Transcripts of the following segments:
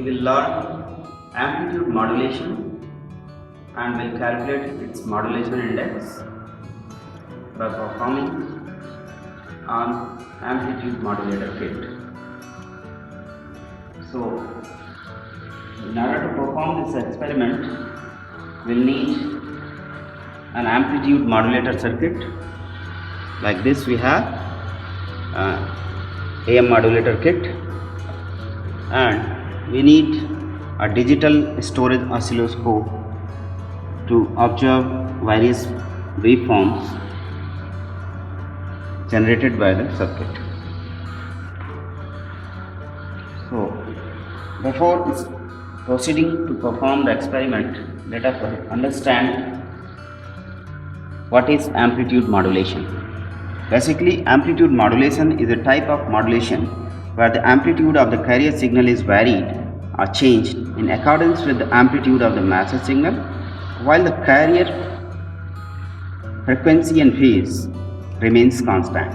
will learn amplitude modulation and will calculate its modulation index by performing an amplitude modulator kit. So, in order to perform this experiment, we'll need an amplitude modulator circuit. Like this, we have AM modulator kit, and we need a digital storage oscilloscope to observe various waveforms generated by the circuit. So, before proceeding to perform the experiment, let us understand what is amplitude modulation. Basically, amplitude modulation is a type of modulation where the amplitude of the carrier signal is varied or changed in accordance with the amplitude of the master signal, while the carrier frequency and phase remains constant.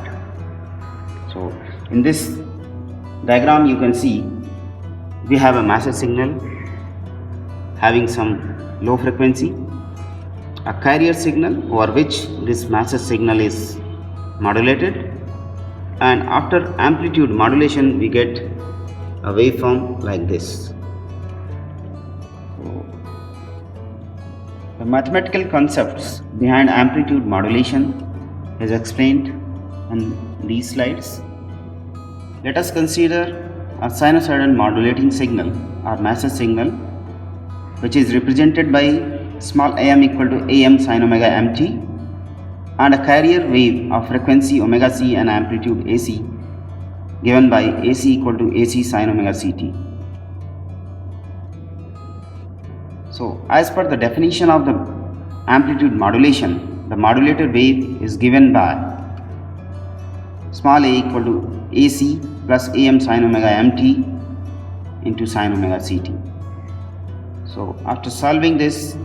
So, in this diagram you can see we have a master signal having some low frequency, a carrier signal over which this master signal is modulated, and after amplitude modulation we get a waveform like this. So, the mathematical concepts behind amplitude modulation is explained in these slides. Let us consider a sinusoidal modulating signal or master signal, which is represented by small am equal to am sin omega mt, and a carrier wave of frequency omega c and amplitude AC given by AC equal to AC sin omega ct. So, as per the definition of the amplitude modulation, the modulated wave is given by small a equal to AC plus am sin omega mt into sin omega ct. So, after solving this,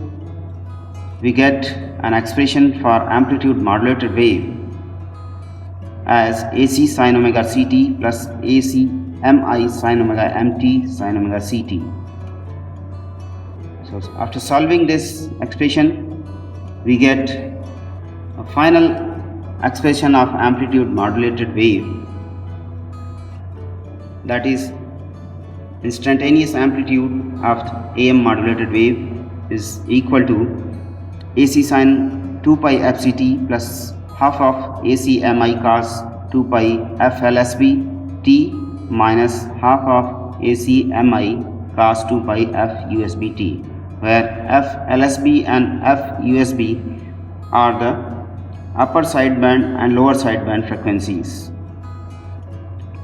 we get an expression for amplitude modulated wave as AC sin omega ct plus AC mi sin omega mt sin omega ct. So, after solving this expression, we get a final expression of amplitude modulated wave, that is instantaneous amplitude of AM modulated wave is equal to AC sin 2 pi fct plus half of AC mi cos 2 pi f LSB t minus half of AC mi cos 2 pi f USB t, where f LSB and f USB are the upper sideband and lower sideband frequencies,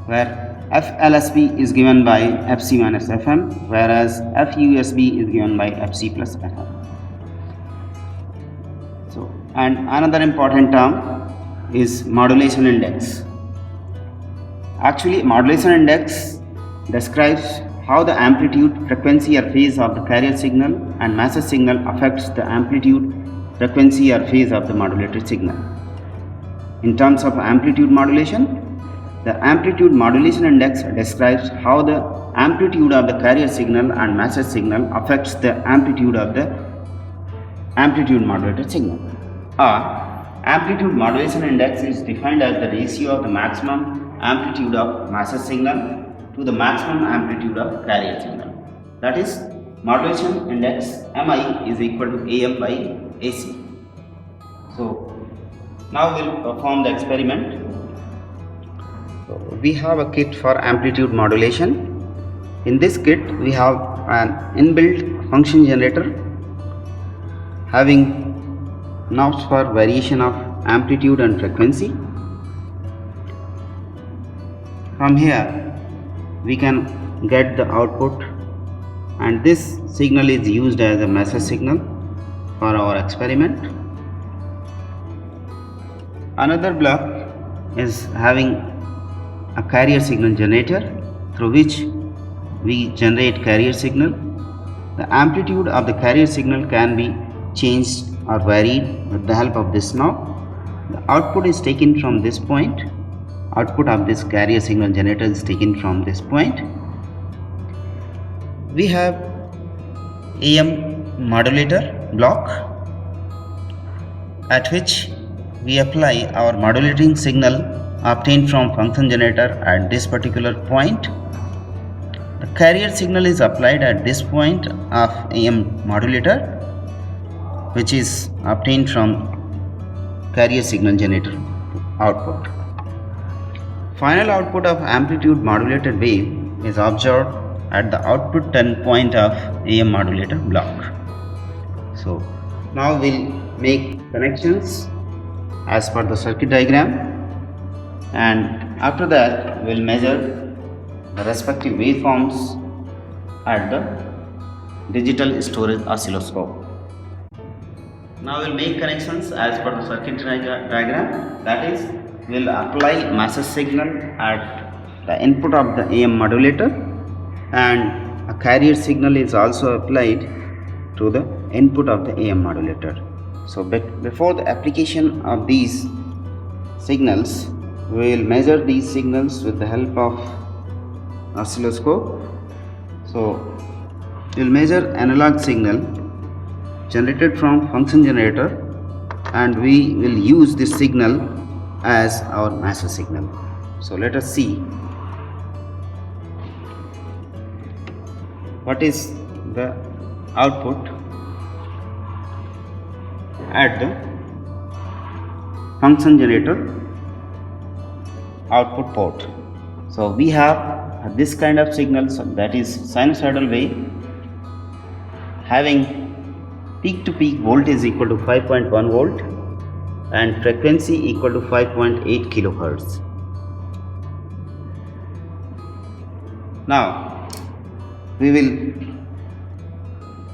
where f LSB is given by fc minus fm, whereas f USB is given by fc plus fm. So, and another important term is modulation index. Actually, modulation index describes how the amplitude, frequency or phase of the carrier signal and master signal affects the amplitude, frequency or phase of the modulated signal. In terms of amplitude modulation, the amplitude modulation index describes how the amplitude of the carrier signal and master signal affects the amplitude of the amplitude modulated signal. Amplitude modulation index is defined as the ratio of the maximum amplitude of master signal to the maximum amplitude of carrier signal. That is, modulation index mi is equal to am by AC. So, now we will perform the experiment. So, we have a kit for amplitude modulation. In this kit, we have an inbuilt function generator having knobs for variation of amplitude and frequency. From here, we can get the output, and this signal is used as a message signal for our experiment. Another block is having a carrier signal generator through which we generate carrier signal. The amplitude of the carrier signal can be changed or varied with the help of this knob. The output is taken from this point. Output of this carrier signal generator is taken from this point. we have AM modulator block at which we apply our modulating signal obtained from function generator at this particular point. The carrier signal is applied at this point of AM modulator, which is obtained from carrier signal generator output. Final output of amplitude modulated wave is observed at the output turn point of AM modulator block. So now we'll make connections as per the circuit diagram, and after that we'll measure the respective waveforms at the digital storage oscilloscope. Now we'll make connections as per the circuit diagram, that is, we'll apply masses signal at the input of the AM modulator, and a carrier signal is also applied to the input of the AM modulator. So before the application of these signals, we will measure these signals with the help of oscilloscope. So we will measure analog signal generated from function generator, and we will use this signal as our master signal. So let us see what is the output at the function generator output port. So we have this kind of signals, that is sinusoidal wave having peak to peak voltage equal to 5.1 volt and frequency equal to 5.8 kilohertz. Now we will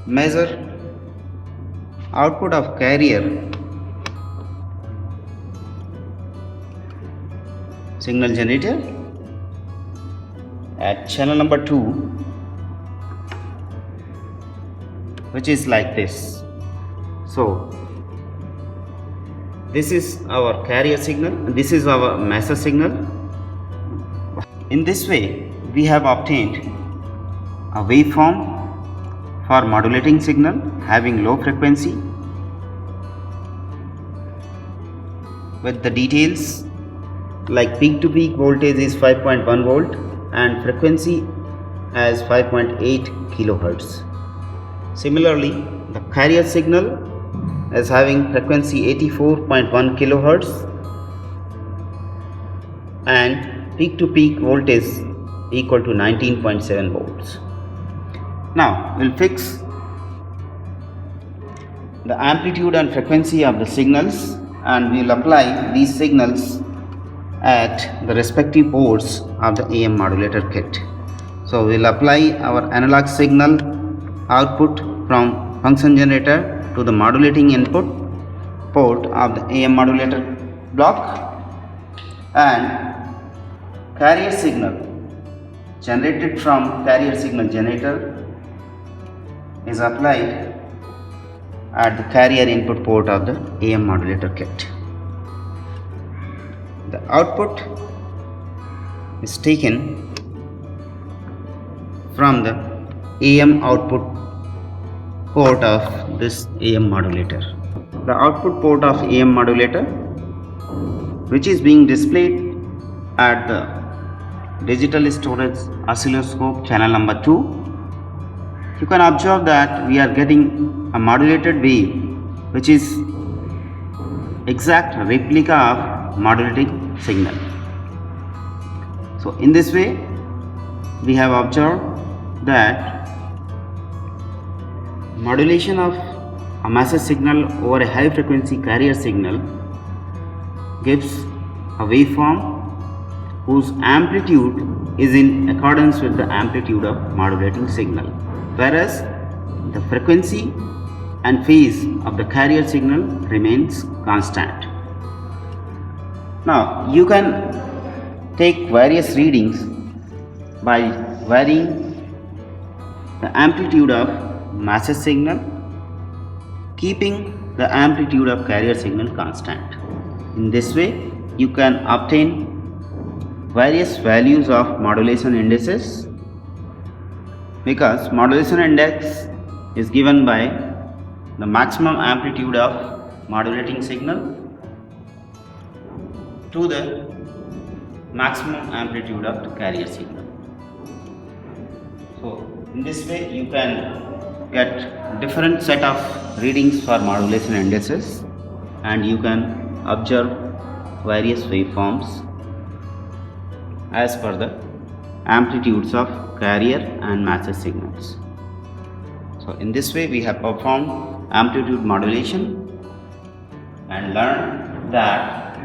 measure output of carrier signal generator at channel number 2, which is like this. So this is our carrier signal and this is our master signal. In this way we have obtained a waveform for modulating signal having low frequency with the details like peak to peak voltage is 5.1 volt and frequency as 5.8 kilohertz. Similarly, the carrier signal is having frequency 84.1 kilohertz and peak to peak voltage equal to 19.7 volts. Now we'll fix the amplitude and frequency of the signals, and we'll apply these signals at the respective ports of the AM modulator kit. So we'll apply our analog signal output from function generator to the modulating input port of the AM modulator block, and carrier signal generated from carrier signal generator is applied at the carrier input port of the AM modulator kit. The output is taken from the AM output port of this AM modulator. The output port of AM modulator, which is being displayed at the digital storage oscilloscope channel number 2, you can observe that we are getting a modulated wave which is exact replica of modulating signal. So in this way we have observed that modulation of a massive signal over a high frequency carrier signal gives a waveform whose amplitude is in accordance with the amplitude of modulating signal, whereas the frequency and phase of the carrier signal remains constant. Now you can take various readings by varying the amplitude of massive signal, keeping the amplitude of carrier signal constant. In this way you can obtain various values of modulation indices because modulation index is given by the maximum amplitude of modulating signal to the maximum amplitude of the carrier signal. So in this way you can get different set of readings for modulation indices, and you can observe various waveforms as per the amplitudes of carrier and masses signals. So in this way we have performed amplitude modulation and learned that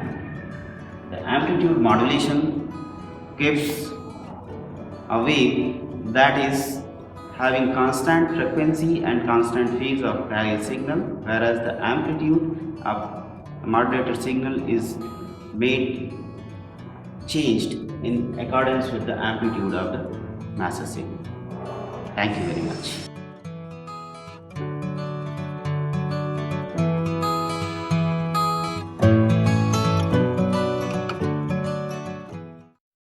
the amplitude modulation gives a wave that is having constant frequency and constant phase of carrier signal, whereas the amplitude of the modulated signal is changed in accordance with the amplitude of the masses signal. Thank you very much.